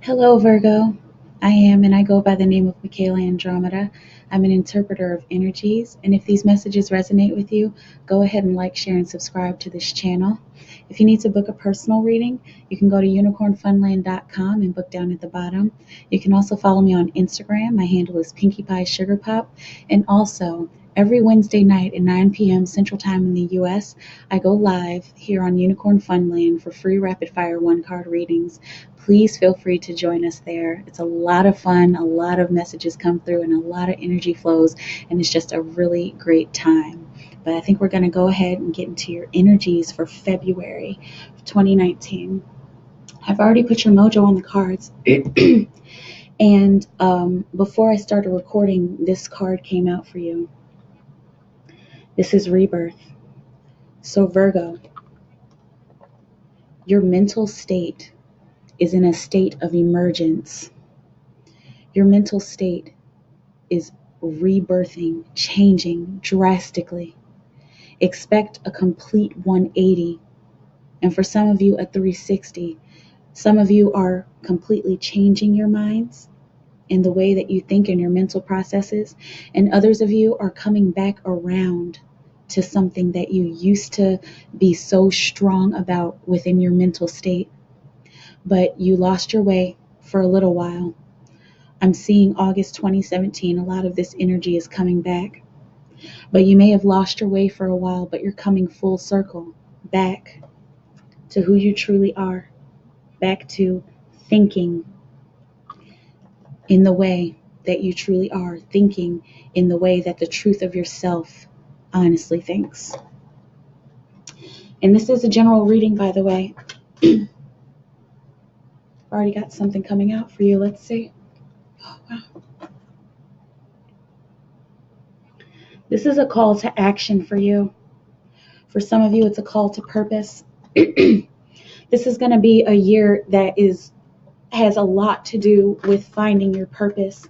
Hello, Virgo. And I go by the name of MikaelaAndromeda. I'm an interpreter of energies, and if these messages resonate with you, go ahead and like, share, and subscribe to this channel. If you need to book a personal reading, you can go to unicornfunland.com and book down at the bottom. You can also follow me on Instagram. My handle is Pinkie Pie Sugar Pop, and also every Wednesday night at 9 p.m. Central Time in the U.S., I go live here on Unicorn Funland for free rapid fire one card readings. Please feel free to join us there. It's a lot of fun, a lot of messages come through, and a lot of energy flows, and it's just a really great time. But I think we're going to go ahead and get into your energies for February 2019. I've already put your mojo on the cards. And before I started recording, this card came out for you. This is rebirth. So, Virgo, your mental state is in a state of emergence. Your mental state is rebirthing, changing drastically. Expect a complete 180. And for some of you, a 360. Some of you are completely changing your minds in the way that you think and your mental processes. And others of you are coming back around to something that you used to be so strong about within your mental state. But you lost your way for a little while. I'm seeing August 2017, a lot of this energy is coming back. But you may have lost your way for a while, but you're coming full circle back to who you truly are, back to thinking in the way that you truly are, thinking in the way that the truth of yourself honestly thinks. And this is a general reading, by the way. I've already got something coming out for you. Let's see. Oh, wow. This is a call to action for you. For some of you, it's a call to purpose. This is going to be a year that has a lot to do with finding your purpose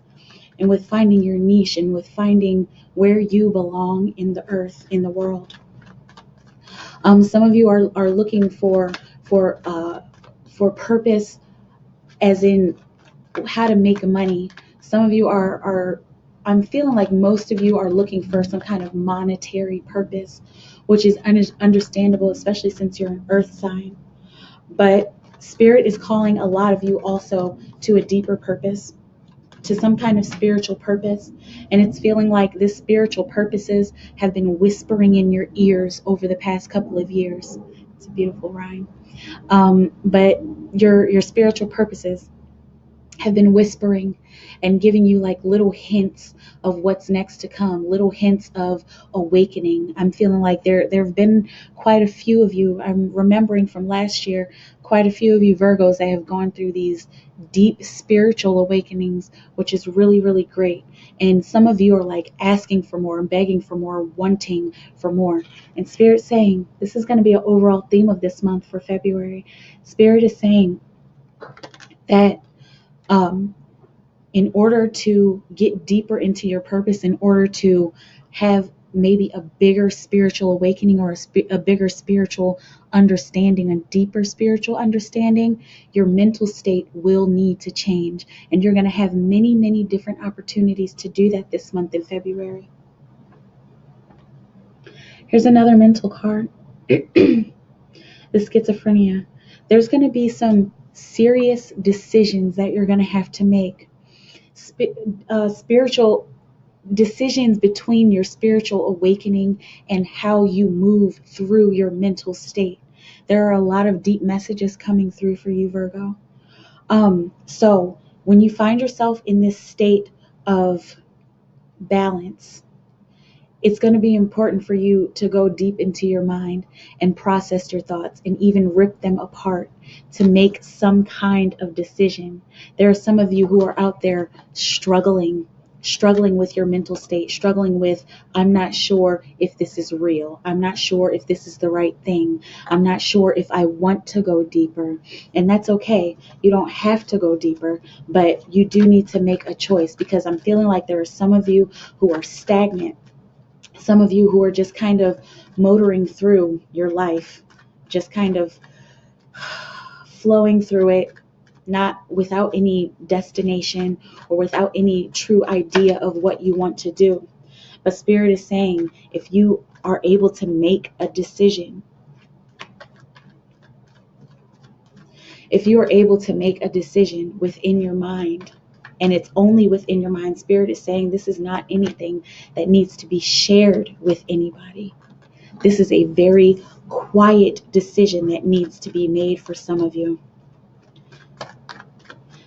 and with finding your niche and with finding where you belong in the earth, in the world. Some of you are looking for purpose, as in how to make money. Some of you are I'm feeling like most of you are looking for some kind of monetary purpose, which is understandable, especially since you're an earth sign. But Spirit is calling a lot of you also to a deeper purpose, to some kind of spiritual purpose. And it's feeling like this spiritual purposes have been whispering in your ears over the past couple of years. It's a beautiful rhyme. But your spiritual purposes have been whispering and giving you like little hints of what's next to come, little hints of awakening. I'm feeling like there have been quite a few of you. I'm remembering from last year, quite a few of you Virgos that have gone through these deep spiritual awakenings, which is really, really great. And some of you are like asking for more and begging for more, wanting for more. And Spirit saying, this is going to be an overall theme of this month for February. Spirit is saying that in order to get deeper into your purpose, in order to have maybe a bigger spiritual awakening or a bigger spiritual understanding, a deeper spiritual understanding, your mental state will need to change. And you're going to have many, many different opportunities to do that this month in February. Here's another mental card. The schizophrenia. There's going to be some serious decisions that you're going to have to make. Spiritual decisions between your spiritual awakening and how you move through your mental state. There are a lot of deep messages coming through for you, Virgo. So when you find yourself in this state of balance, it's going to be important for you to go deep into your mind and process your thoughts and even rip them apart to make some kind of decision. There are some of you who are out there struggling with your mental state, struggling with, I'm not sure if this is real. I'm not sure if this is the right thing. I'm not sure if I want to go deeper. And that's okay. You don't have to go deeper, but you do need to make a choice, because I'm feeling like there are some of you who are stagnant. Some of you who are just kind of motoring through your life, just kind of flowing through it, not without any destination or without any true idea of what you want to do. But Spirit is saying, if you are able to make a decision, if you are able to make a decision within your mind, and it's only within your mind, Spirit is saying this is not anything that needs to be shared with anybody. This is a very quiet decision that needs to be made for some of you.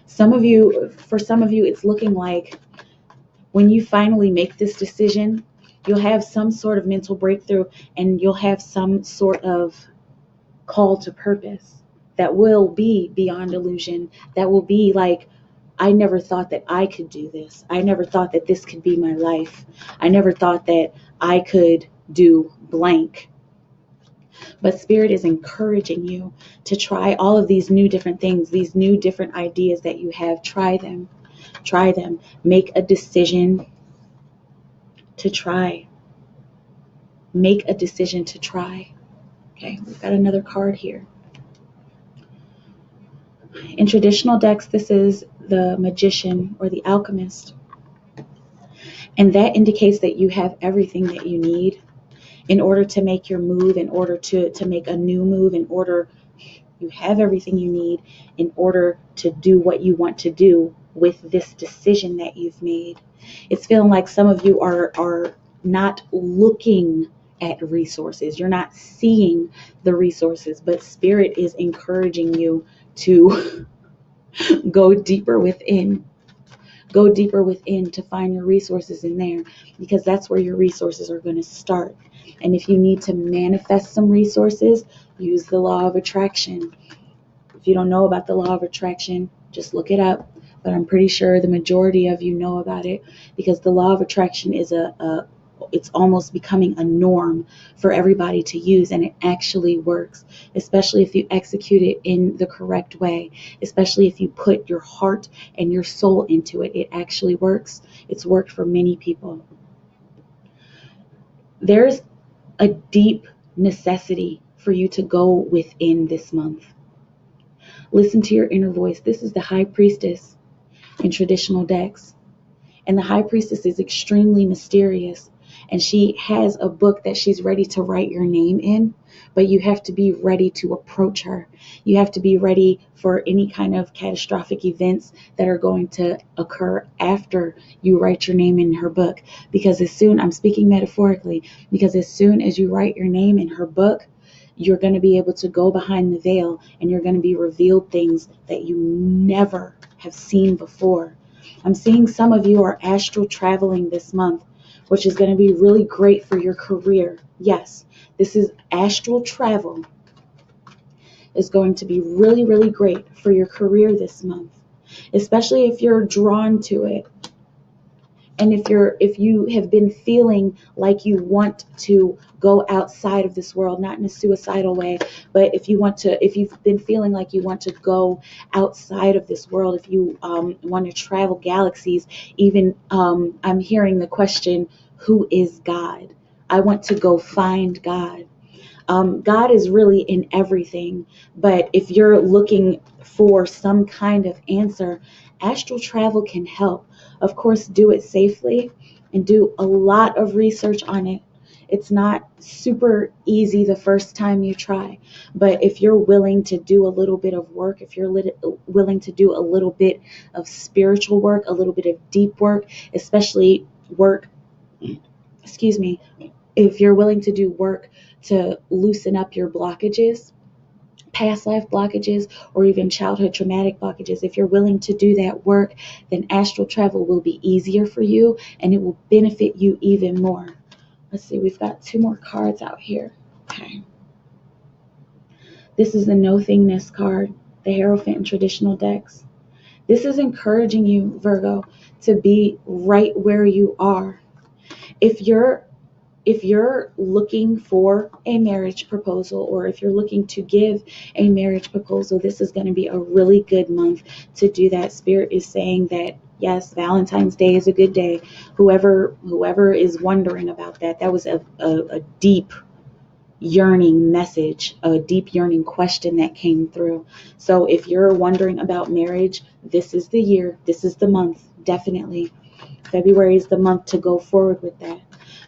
For some of you, it's looking like when you finally make this decision, you'll have some sort of mental breakthrough and you'll have some sort of call to purpose that will be beyond illusion, that will be like, I never thought that I could do this. I never thought that this could be my life. I never thought that I could do blank. But Spirit is encouraging you to try all of these new different things, these new different ideas that you have. Try them. Try them. Make a decision to try. Make a decision to try. Okay, we've got another card here. In traditional decks, this is the Magician or the Alchemist. And that indicates that you have everything that you need in order to make your move, in order to make a new move, you have everything you need in order to do what you want to do with this decision that you've made. It's feeling like some of you are not looking at resources. You're not seeing the resources, but Spirit is encouraging you to go deeper within. Go deeper within to find your resources in there, because that's where your resources are going to start. And if you need to manifest some resources, use the law of attraction. If you don't know about the law of attraction, just look it up. But I'm pretty sure the majority of you know about it, because the law of attraction is it's almost becoming a norm for everybody to use, and it actually works, especially if you execute it in the correct way, especially if you put your heart and your soul into it. It actually works. It's worked for many people. There's a deep necessity for you to go within this month. Listen to your inner voice. This is the High Priestess in traditional decks. And the High Priestess is extremely mysterious. And she has a book that she's ready to write your name in, but you have to be ready to approach her. You have to be ready for any kind of catastrophic events that are going to occur after you write your name in her book. Because I'm speaking metaphorically, because as soon as you write your name in her book, you're going to be able to go behind the veil and you're going to be revealed things that you never have seen before. I'm seeing some of you are astral traveling this month, which is going to be really great for your career. Yes, this is astral travel is going to be really, really great for your career this month, especially if you're drawn to it. And if you have been feeling like you want to go outside of this world, not in a suicidal way, but if you've been feeling like you want to go outside of this world, if you want to travel galaxies, even I'm hearing the question, who is God? I want to go find God. God is really in everything, but if you're looking for some kind of answer, astral travel can help. Of course, do it safely and do a lot of research on it. It's not super easy the first time you try, but if you're willing to do a little bit of work, if you're willing to do a little bit of spiritual work, a little bit of deep work, especially work, if you're willing to do work to loosen up your blockages, past life blockages, or even childhood traumatic blockages, if you're willing to do that work, then astral travel will be easier for you and it will benefit you even more. Let's see, we've got 2 more cards out here. Okay. This is the No Thingness card, the Hierophant in traditional decks. This is encouraging you, Virgo, to be right where you are. If you're looking for a marriage proposal, or if you're looking to give a marriage proposal, this is going to be a really good month to do that. Spirit is saying that, yes, Valentine's Day is a good day. Whoever is wondering about that was a deep, yearning message, a deep yearning question that came through. So if you're wondering about marriage, this is the year, this is the month, definitely. February is the month to go forward with that.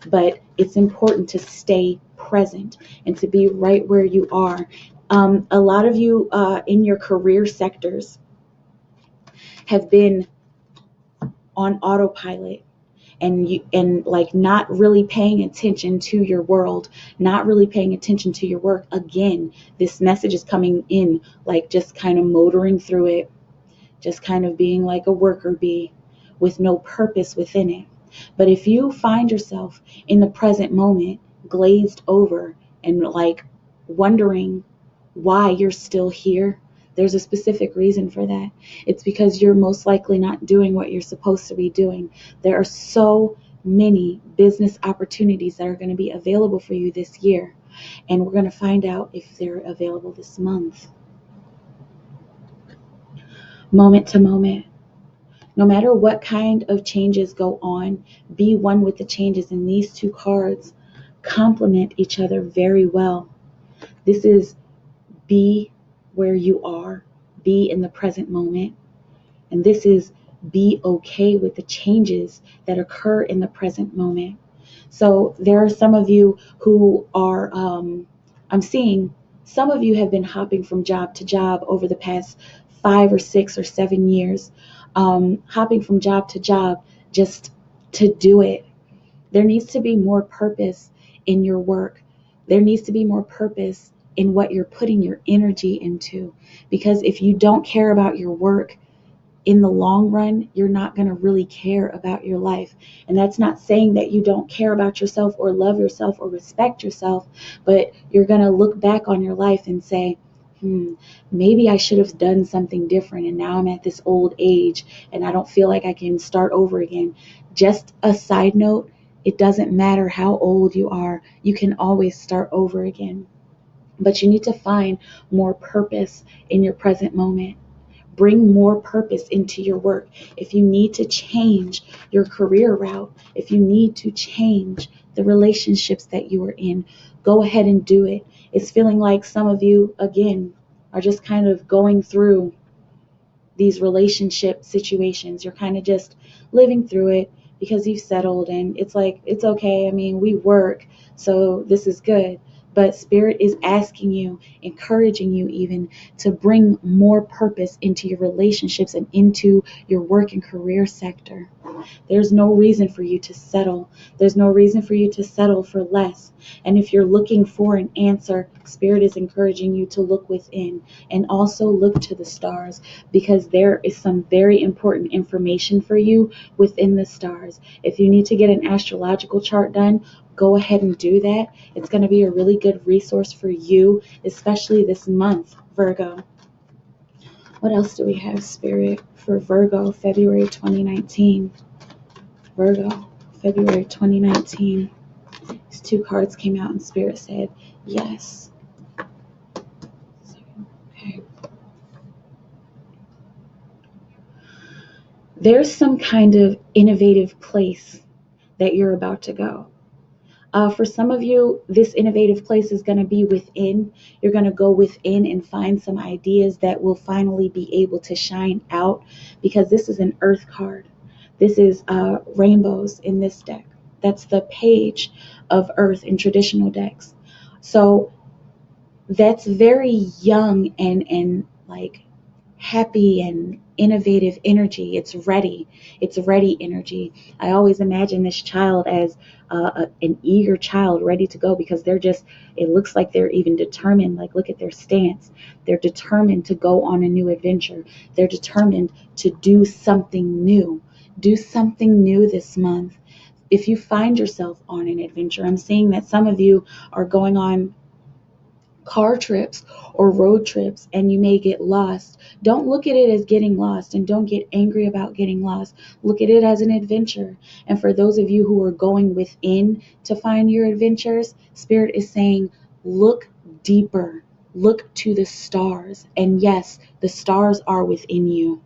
But it's important to stay present and to be right where you are. A lot of you in your career sectors have been on autopilot, and like not really paying attention to your world, not really paying attention to your work. Again, this message is coming in like just kind of motoring through it, just kind of being like a worker bee with no purpose within it. But if you find yourself in the present moment glazed over and like wondering why you're still here, there's a specific reason for that. It's because you're most likely not doing what you're supposed to be doing. There are so many business opportunities that are going to be available for you this year, and we're going to find out if they're available this month. Moment to moment. No matter what kind of changes go on, be one with the changes, and these two cards complement each other very well. This is be where you are, be in the present moment. And this is be okay with the changes that occur in the present moment. So there are some of you who are, I'm seeing some of you have been hopping from job to job over the past 5 or 6 or 7 years, hopping from job to job just to do it. There needs to be more purpose in your work. There needs to be more purpose in what you're putting your energy into. Because if you don't care about your work, in the long run, you're not going to really care about your life. And that's not saying that you don't care about yourself or love yourself or respect yourself, but you're going to look back on your life and say, maybe I should have done something different. And now I'm at this old age and I don't feel like I can start over again. Just a side note, it doesn't matter how old you are. You can always start over again. But you need to find more purpose in your present moment. Bring more purpose into your work. If you need to change your career route, if you need to change the relationships that you are in, go ahead and do it. It's feeling like some of you, again, are just kind of going through these relationship situations. You're kind of just living through it because you've settled, and it's like, it's okay. I mean, we work, so this is good. But Spirit is asking you, encouraging you even, to bring more purpose into your relationships and into your work and career sector. There's no reason for you to settle. There's no reason for you to settle for less. And if you're looking for an answer, Spirit is encouraging you to look within and also look to the stars, because there is some very important information for you within the stars. If you need to get an astrological chart done, go ahead and do that. It's going to be a really good resource for you, especially this month, Virgo. What else do we have, Spirit, for Virgo, February 2019? Virgo, February 2019. These two cards came out and Spirit said, yes. Okay. There's some kind of innovative place that you're about to go. For some of you, this innovative place is going to be within. You're going to go within and find some ideas that will finally be able to shine out, because this is an earth card. This is rainbows in this deck. That's the page of earth in traditional decks. So that's very young and like happy and innovative energy. It's ready energy. I always imagine this child as an eager child ready to go, because they're just, it looks like they're even determined. Like, look at their stance. They're determined to go on a new adventure. They're determined to do something new. Do something new this month. If you find yourself on an adventure, I'm seeing that some of you are going on car trips or road trips and you may get lost. Don't look at it as getting lost, and don't get angry about getting lost. Look at it as an adventure. And for those of you who are going within to find your adventures, Spirit is saying, look deeper, look to the stars. And yes, the stars are within you.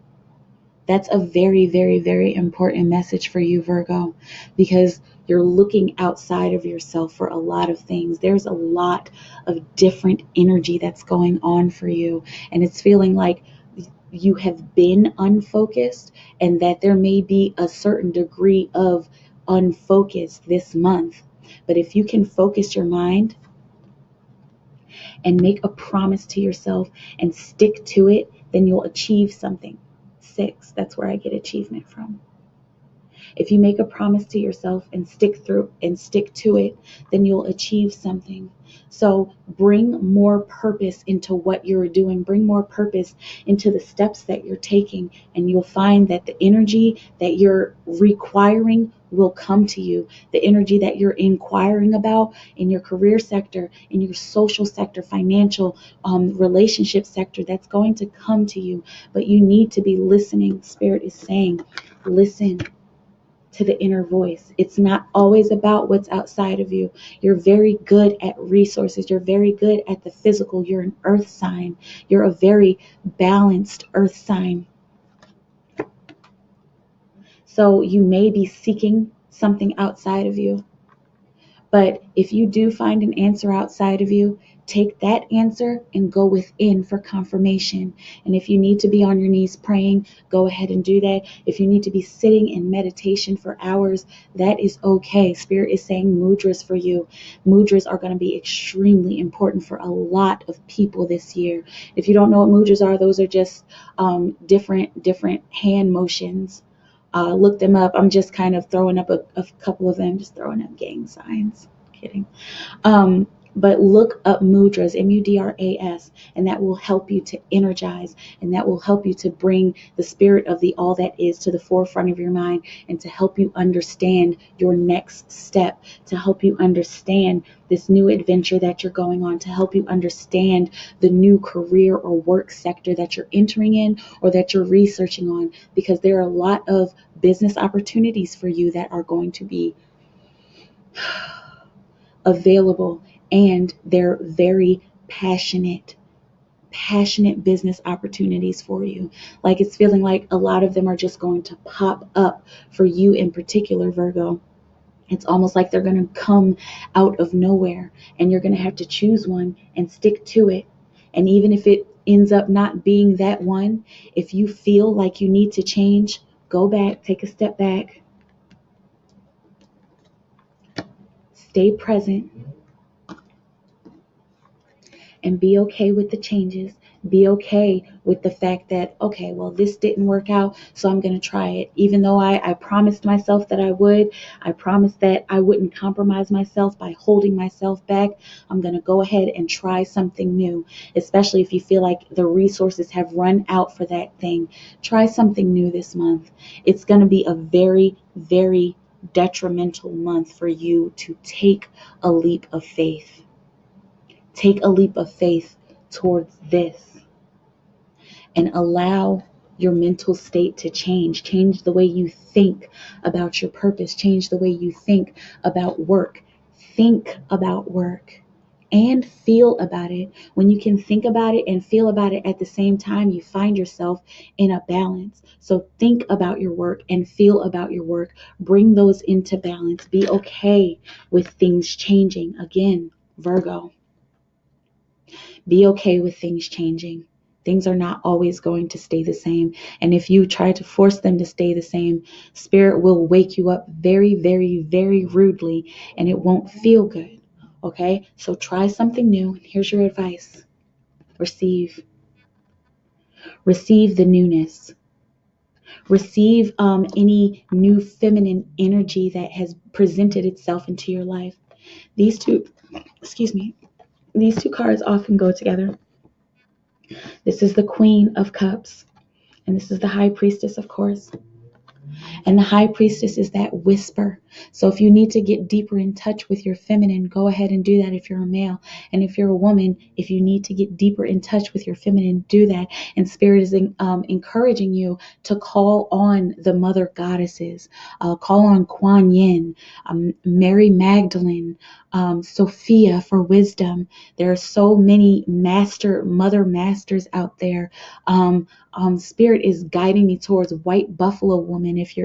That's a very, very, very important message for you, Virgo, because you're looking outside of yourself for a lot of things. There's a lot of different energy that's going on for you, and it's feeling like you have been unfocused, and that there may be a certain degree of unfocus this month. But if you can focus your mind and make a promise to yourself and stick to it, then you'll achieve something. 6, that's where I get achievement from. If you make a promise to yourself and stick to it, then you'll achieve something. So bring more purpose into what you're doing. Bring more purpose into the steps that you're taking, and you'll find that the energy that you're requiring will come to you. The energy that you're inquiring about in your career sector, in your social sector, financial, relationship sector, that's going to come to you. But you need to be listening. Spirit is saying, listen to the inner voice. It's not always about what's outside of you. You're very good at resources. You're very good at the physical. You're an earth sign. You're a very balanced earth sign. So you may be seeking something outside of you. But if you do find an answer outside of you, take that answer and go within for confirmation. And if you need to be on your knees praying, go ahead and do that. If you need to be sitting in meditation for hours, that is okay. Spirit is saying mudras for you. Mudras are going to be extremely important for a lot of people this year. If you don't know what mudras are, those are just different hand motions. Look them up. I'm just kind of throwing up a couple of them, just throwing up gang signs. Kidding. But look up mudras, mudras, and that will help you to energize, and that will help you to bring the spirit of the all that is to the forefront of your mind, and to help you understand your next step, to help you understand this new adventure that you're going on, to help you understand the new career or work sector that you're entering in or that you're researching on, because there are a lot of business opportunities for you that are going to be available, and they're very passionate business opportunities for you. Like, it's feeling like a lot of them are just going to pop up for you in particular, Virgo. It's almost like they're going to come out of nowhere, and you're going to have to choose one and stick to it. And even if it ends up not being that one, if you feel like you need to change, go back, take a step back, stay present, and be okay with the changes. Be okay with the fact that, okay, well, this didn't work out, so I'm going to try it. Even though I promised myself that I would, I promised that I wouldn't compromise myself by holding myself back. I'm going to go ahead and try something new, especially if you feel like the resources have run out for that thing. Try something new this month. It's going to be a very, very detrimental month for you to take a leap of faith. Take a leap of faith towards this, and allow your mental state to change. Change the way you think about your purpose. Change the way you think about work. Think about work and feel about it. When you can think about it and feel about it at the same time, you find yourself in a balance. So think about your work and feel about your work. Bring those into balance. Be okay with things changing. Again, Virgo. Be okay with things changing. Things are not always going to stay the same. And if you try to force them to stay the same, Spirit will wake you up very, very, very rudely, and it won't feel good. Okay? So try something new. Here's your advice. Receive. Receive the newness. Receive any new feminine energy that has presented itself into your life. These two cards often go together. This is the Queen of Cups, and this is the High Priestess, of course. And the High Priestess is that whisper So if you need to get deeper in touch with your feminine, go ahead and do that if you're a male. And if you're a woman, if you need to get deeper in touch with your feminine, do that. And Spirit is encouraging you to call on the mother goddesses, call on Kuan Yin, Mary Magdalene, Sophia for wisdom. There are so many mother masters out there. Spirit is guiding me towards white buffalo woman. If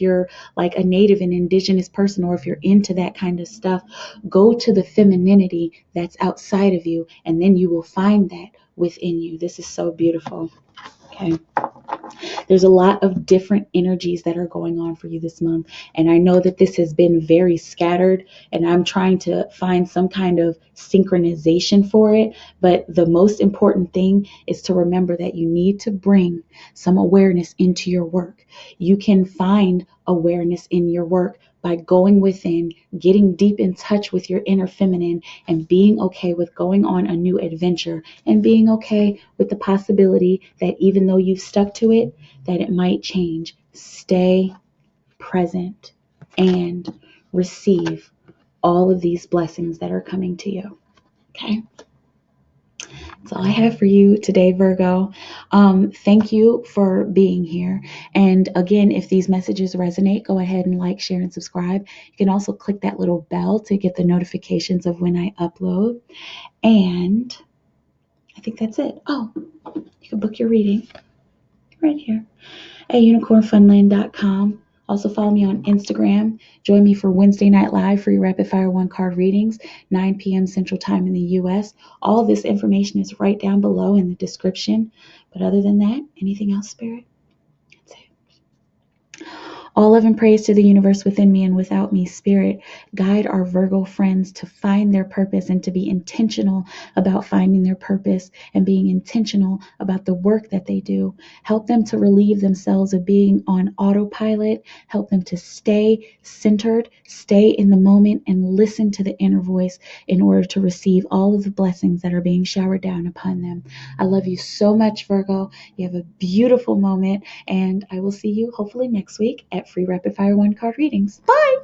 you're like a native and indigenous person, or if you're into that kind of stuff, go to the femininity that's outside of you, and then you will find that within you. This is so beautiful. Okay. There's a lot of different energies that are going on for you this month. And I know that this has been very scattered, and I'm trying to find some kind of synchronization for it. But the most important thing is to remember that you need to bring some awareness into your work. You can find awareness in your work by going within, getting deep in touch with your inner feminine, and being okay with going on a new adventure, and being okay with the possibility that even though you've stuck to it, that it might change. Stay present and receive all of these blessings that are coming to you. Okay? That's all I have for you today, Virgo. Thank you for being here. And again, if these messages resonate, go ahead and like, share, and subscribe. You can also click that little bell to get the notifications of when I upload. And I think that's it. Oh, you can book your reading right here at unicornfunland.com. Also follow me on Instagram. Join me for Wednesday Night Live free rapid fire 1-card readings, 9 p.m. Central Time in the U.S. All of this information is right down below in the description. But other than that, anything else, Spirit? That's it. All love and praise to the universe within me and without me. Spirit, guide our Virgo friends to find their purpose and to be intentional about finding their purpose and being intentional about the work that they do. Help them to relieve themselves of being on autopilot. Help them to stay centered, stay in the moment, and listen to the inner voice in order to receive all of the blessings that are being showered down upon them. I love you so much, Virgo. You have a beautiful moment, and I will see you hopefully next week at free rapid fire 1-card readings. Bye.